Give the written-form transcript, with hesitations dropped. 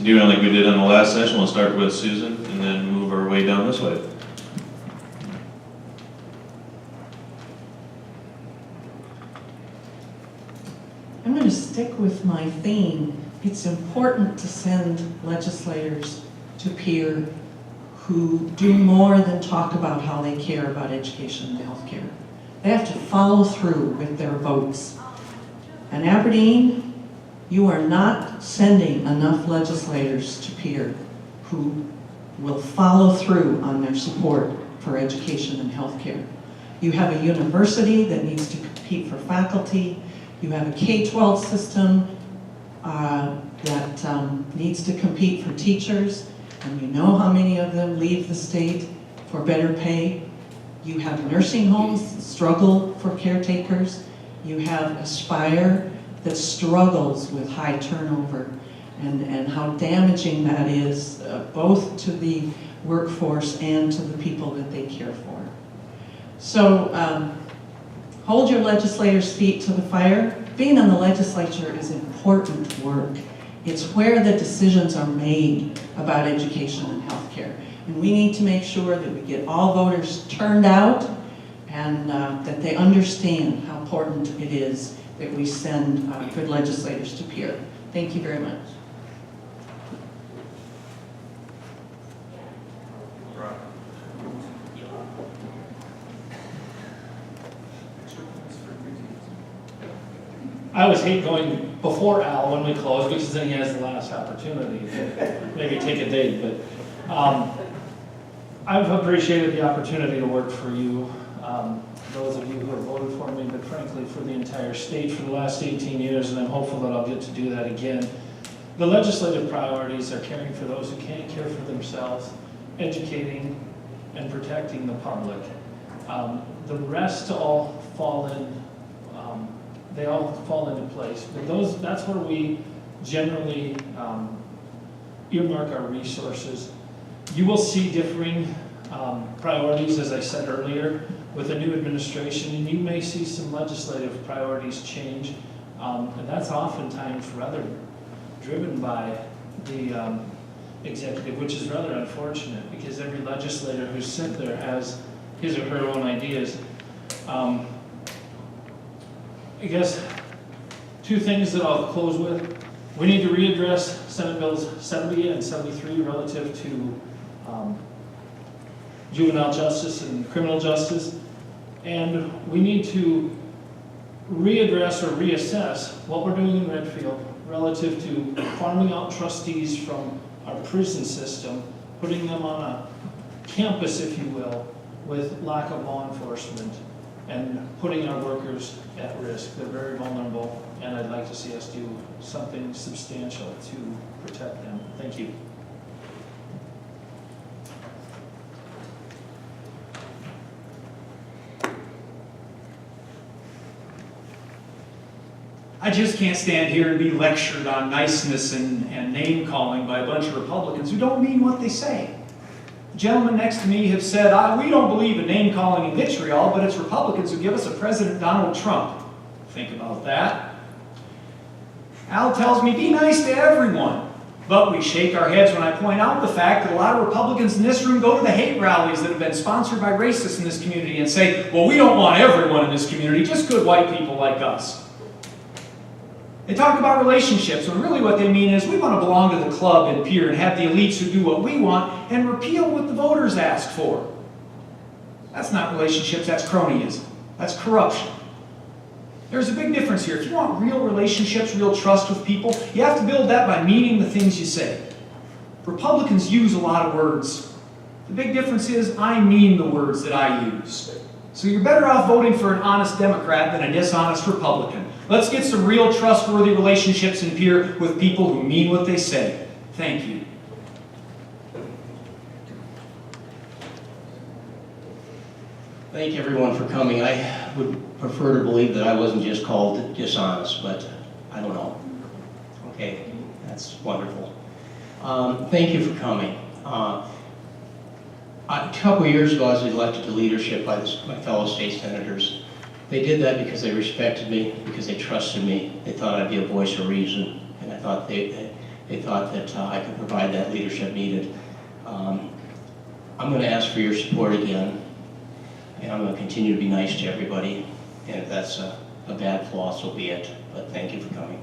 Doing like we did on the last session, we'll start with Susan and then move our way down this way. I'm going to stick with my theme. It's important to send legislators to peer who do more than talk about how they care about education and healthcare. They have to follow through with their votes. And Aberdeen, you are not sending enough legislators to peer who will follow through on their support for education and healthcare. You have a university that needs to compete for faculty. You have a K-12 system that needs to compete for teachers, and you know how many of them leave the state for better pay. You have nursing homes that struggle for caretakers. You have Aspire that struggles with high turnover and how damaging that is both to the workforce and to the people that they care for. So hold your legislators' feet to the fire. Being in the legislature is important work. It's where the decisions are made about education and healthcare. And we need to make sure that we get all voters turned out and that they understand how important it is that we send good legislators to peer. Thank you very much. I always hate going before Al when we close because then he has the last opportunity to maybe take a date. But I've appreciated the opportunity to work for you, those of you who have voted for me, but frankly for the entire state for the last 18 years, and I'm hopeful that I'll get to do that again. The legislative priorities are caring for those who can't care for themselves, educating and protecting the public. The rest all fall in. They all fall into place. But that's where we generally earmark our resources. You will see differing priorities, as I said earlier, with a new administration, and you may see some legislative priorities change. And that's oftentimes rather driven by the executive, which is rather unfortunate because every legislator who's sent there has his or her own ideas. I guess two things that I'll close with. We need to readdress Senate Bills 70 and 73 relative to juvenile justice and criminal justice. And we need to readdress or reassess what we're doing in Redfield relative to farming out trustees from our prison system, putting them on a campus, if you will, with lack of law enforcement, and putting our workers at risk. They're very vulnerable, and I'd like to see us do something substantial to protect them. Thank you. I just can't stand here and be lectured on niceness and name calling by a bunch of Republicans who don't mean what they say. The gentlemen next to me have said, we don't believe in name calling and vitriol, but it's Republicans who give us a President Donald Trump. Think about that. Al tells me, be nice to everyone. But we shake our heads when I point out the fact that a lot of Republicans in this room go to the hate rallies that have been sponsored by racists in this community and say, well, we don't want everyone in this community, just good white people like us. They talk about relationships, when really what they mean is we want to belong to the club and peer and have the elites who do what we want and repeal what the voters ask for. That's not relationships, that's cronyism. That's corruption. There's a big difference here. If you want real relationships, real trust with people, you have to build that by meaning the things you say. Republicans use a lot of words. The big difference is I mean the words that I use. So you're better off voting for an honest Democrat than a dishonest Republican. Let's get some real trustworthy relationships in peer with people who mean what they say. Thank you. Thank everyone for coming. I would prefer to believe that I wasn't just called dishonest, but I don't know. Okay, that's wonderful. Thank you for coming. A couple of years ago, I was elected to leadership by my fellow state senators. They did that because they respected me, because they trusted me. They thought I'd be a voice of reason, and I thought they they thought that I could provide that leadership needed. I'm going to ask for your support again, and I'm going to continue to be nice to everybody, and if that's a bad flaw, so be it, but thank you for coming.